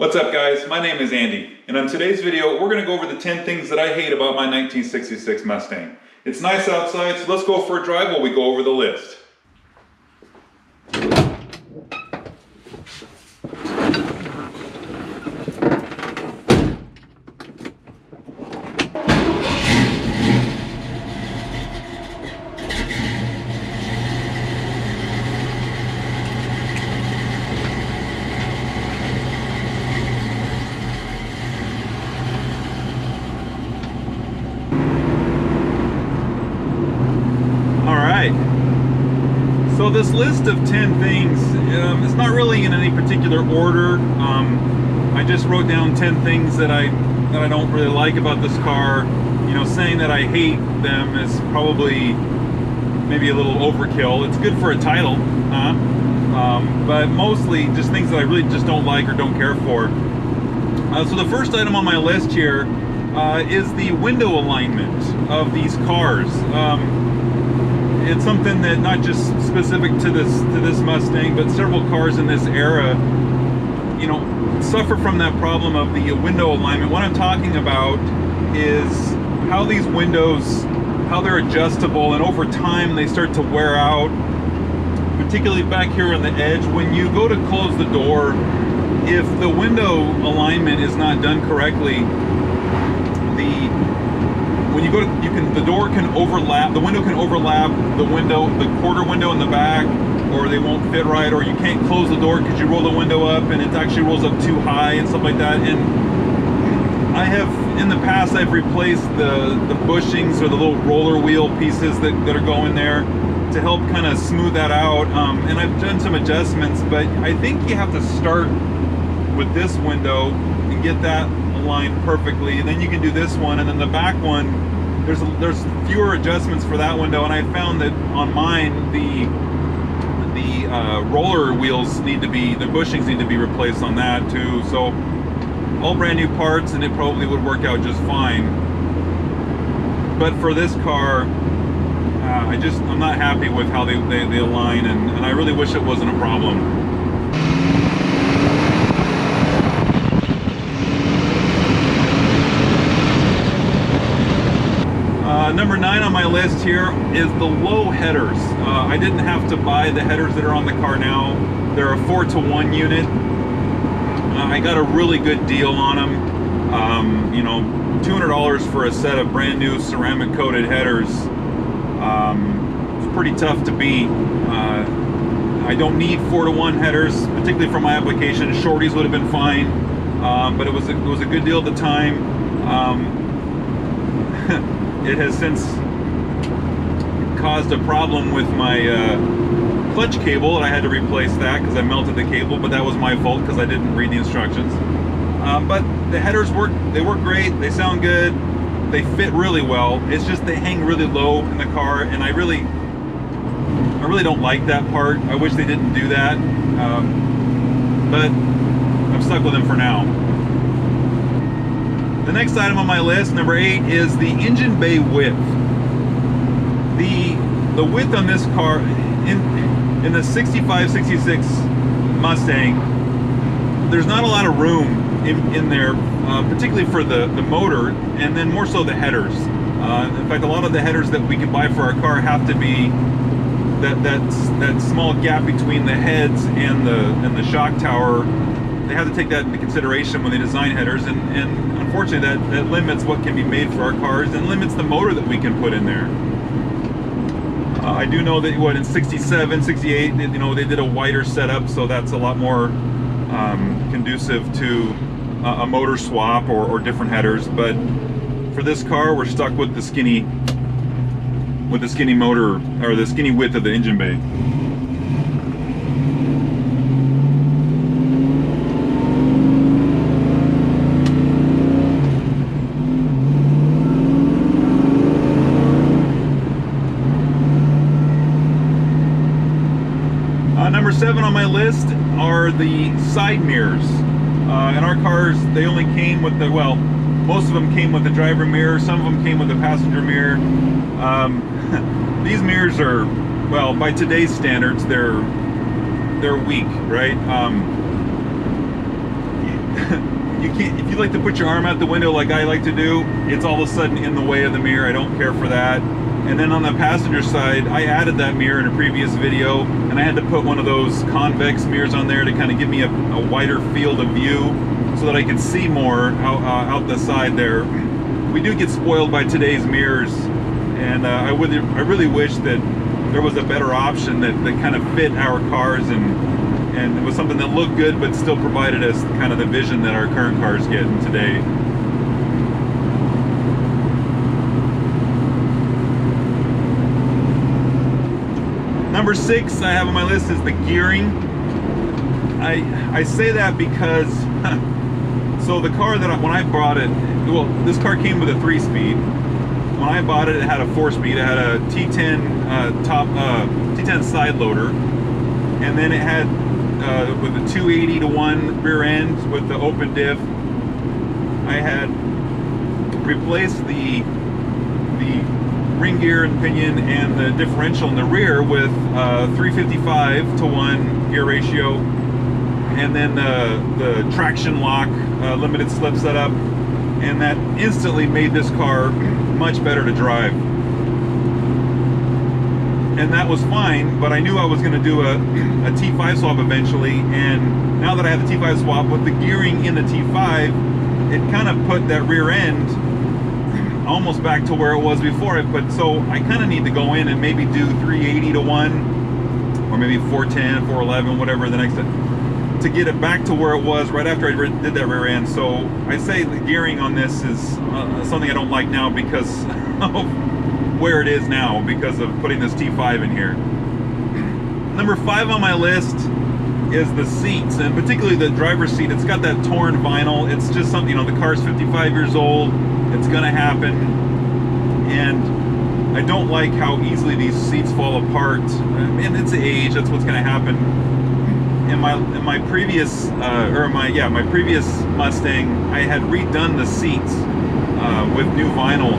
What's up guys, my name is Andy, and on today's video we're going to go over the 10 things that I hate about my 1966 Mustang. It's nice outside, so let's go for a drive while we go over the list. So this list of 10 things, it's not really in any particular order. I just wrote down 10 things that I don't really like about this car. You know, saying that I hate them is probably maybe a little overkill. It's good for a title, but mostly just things that I really just don't like or don't care for. So the first item on my list here is the window alignment of these cars. It's something that not just specific to this Mustang, but several cars in this era, you know, suffer from that problem of the window alignment. What I'm talking about is how these windows, how they're adjustable, and over time they start to wear out, particularly back here on the edge. When you go to close the door, if the window alignment is not done correctly, when you go to, the door can overlap, the window can overlap the window, the quarter window in the back, or they won't fit right, or you can't close the door because you roll the window up and it actually rolls up too high and stuff like that. And I have, in the past, I've replaced the bushings or the little roller wheel pieces that are going there to help kind of smooth that out. And I've done some adjustments, but I think you have to start with this window and get that aligned perfectly, and then you can do this one, and then the back one, there's fewer adjustments for that window. And I found that on mine the roller wheels need to be, the bushings need to be replaced on that too. So all brand new parts, and it probably would work out just fine. But for this car, I'm not happy with how they align, and I really wish it wasn't a problem. Number 9 on my list here is the low headers. I didn't have to buy the headers that are on the car now. They're a 4-to-1 unit. I got a really good deal on them. You know, $200 for a set of brand new ceramic coated headers. It's pretty tough to beat. I don't need 4-to-1 headers, particularly for my application. Shorties would have been fine, but it was a good deal at the time. It has since caused a problem with my clutch cable, and I had to replace that because I melted the cable, but that was my fault because I didn't read the instructions. But the headers work great, they sound good, they fit really well. It's just they hang really low in the car, and I really don't like that part. I wish they didn't do that, but I'm stuck with them for now. The next item on my list, number 8, is the engine bay width. The width on this car, in the 65, 66 Mustang, there's not a lot of room in there, particularly for the motor, and then more so the headers. In fact, a lot of the headers that we can buy for our car have to be that small gap between the heads and the shock tower. They have to take that into consideration when they design headers, and unfortunately that limits what can be made for our cars and limits the motor that we can put in there. I do know that in 67, 68, you know, they did a wider setup, so that's a lot more conducive to a motor swap or different headers. But for this car, we're stuck with the skinny motor, or the skinny width of the engine bay. Number 7 on my list are the side mirrors. In our cars, they only came with the, well, most of them came with the driver mirror, some of them came with the passenger mirror. These mirrors are, well, by today's standards, they're weak, right? you can't, if you like to put your arm out the window like I like to do, it's all of a sudden in the way of the mirror. I don't care for that. And then on the passenger side, I added that mirror in a previous video, and I had to put one of those convex mirrors on there to kind of give me a wider field of view so that I could see more out the side there. We do get spoiled by today's mirrors, and I really wish that there was a better option that kind of fit our cars and it was something that looked good but still provided us kind of the vision that our current cars get today. Number 6 I have on my list is the gearing. I say that because so the car that when I bought it, well, this car came with a 3-speed. When I bought it, it had a 4-speed. It had a T10 T10 side loader, and then it had with a 280-to-1 rear end with the open diff. I had replaced the ring gear and pinion and the differential in the rear with 355-to-1 gear ratio, and then the traction lock limited slip setup, and that instantly made this car much better to drive. And that was fine, but I knew I was going to do a T5 swap eventually, and now that I have the T5 swap with the gearing in the T5, it kind of put that rear end almost back to where it was before. So I kind of need to go in and maybe do 380-to-1 or maybe 410, 411, whatever the next, to get it back to where it was right after I did that rear end. So I say the gearing on this is something I don't like now because of where it is now, because of putting this T5 in here. Number 5 on my list is the seats, and particularly the driver's seat. It's got that torn vinyl. It's just something, you know, the car's 55 years old. It's gonna happen, and I don't like how easily these seats fall apart. And it's age, that's what's gonna happen. In my previous my previous Mustang, I had redone the seats with new vinyl,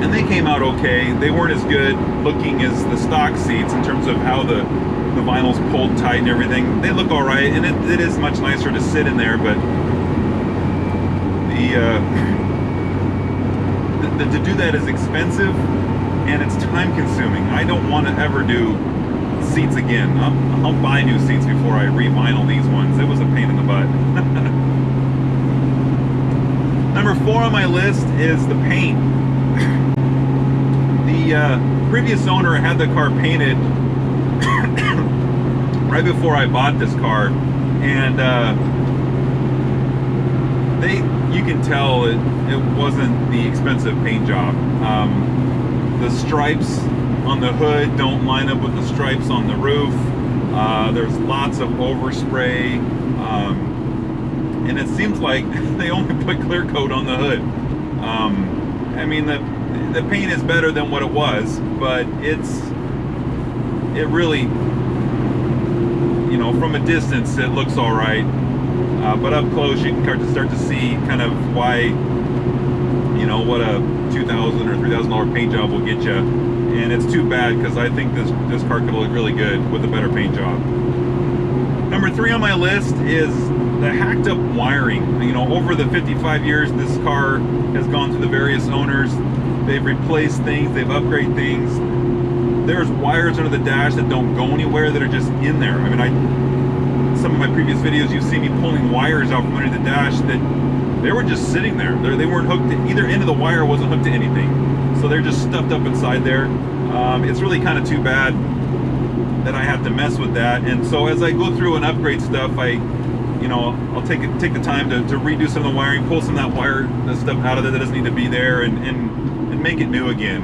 and they came out okay. They weren't as good looking as the stock seats in terms of how the vinyl's pulled tight and everything. They look all right, and it is much nicer to sit in there, but to do that is expensive and it's time consuming. I don't want to ever do seats again. I'll buy new seats before I re-vinyl these ones. It was a pain in the butt. Number 4 on my list is the paint. The previous owner had the car painted right before I bought this car, and you can tell it wasn't the expensive paint job. The stripes on the hood don't line up with the stripes on the roof. There's lots of overspray, and it seems like they only put clear coat on the hood. I mean, the paint is better than what it was, but it really, you know, from a distance it looks all right, but up close you can start to see kind of why, you know, what a $2,000 or $3,000 paint job will get you. And it's too bad, because I think this car could look really good with a better paint job. Number 3 on my list is the hacked up wiring. You know, over the 55 years this car has gone through the various owners. They've replaced things, they've upgraded things. There's wires under the dash that don't go anywhere, that are just in there. I mean, some of my previous videos you've seen me pulling wires out from under the dash that they were just sitting there. They weren't hooked to, either end of the wire wasn't hooked to anything. So they're just stuffed up inside there. It's really kind of too bad that I have to mess with that. And so as I go through and upgrade stuff, I'll take the time to redo some of the wiring, pull some of that stuff out of there that doesn't need to be there, and make it new again.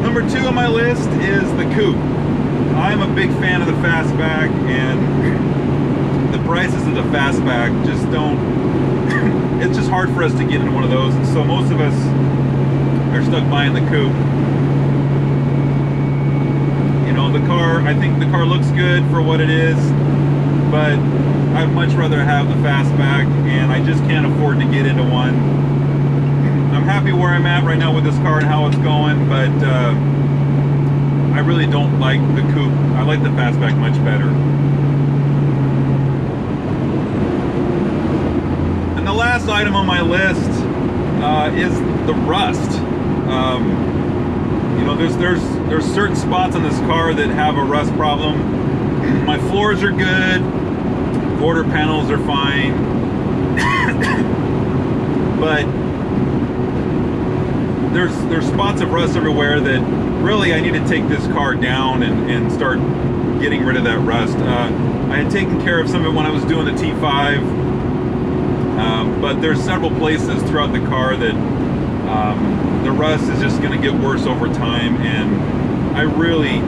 Number 2 on my list is the Coupe. I'm a big fan of the fastback, and the prices of the fastback just don't, it's just hard for us to get into one of those, and so most of us are stuck buying the Coupe. You know, I think the car looks good for what it is, but I'd much rather have the fastback, and I just can't afford to get into one. I'm happy where I'm at right now with this car and how it's going, but I really don't like the coupe. I like the fastback much better. And the last item on my list is the rust. You know, there's certain spots on this car that have a rust problem. My floors are good, quarter panels are fine, but there's spots of rust everywhere that really I need to take this car down and start getting rid of that rust. I had taken care of some of it when I was doing the T5, but there's several places throughout the car that the rust is just going to get worse over time, and I really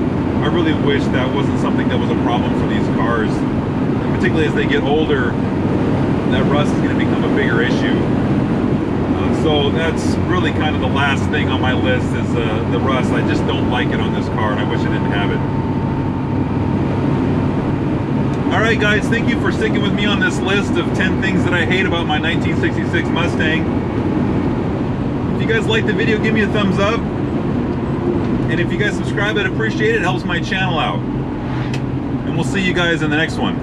wish that wasn't something that was a problem for these cars. And particularly as they get older, that rust is going to become a bigger issue. So that's really kind of the last thing on my list is the rust. I just don't like it on this car, and I wish I didn't have it. Alright guys, thank you for sticking with me on this list of 10 things that I hate about my 1966 Mustang. If you guys like the video, give me a thumbs up. And if you guys subscribe, I'd appreciate it. It helps my channel out. And we'll see you guys in the next one.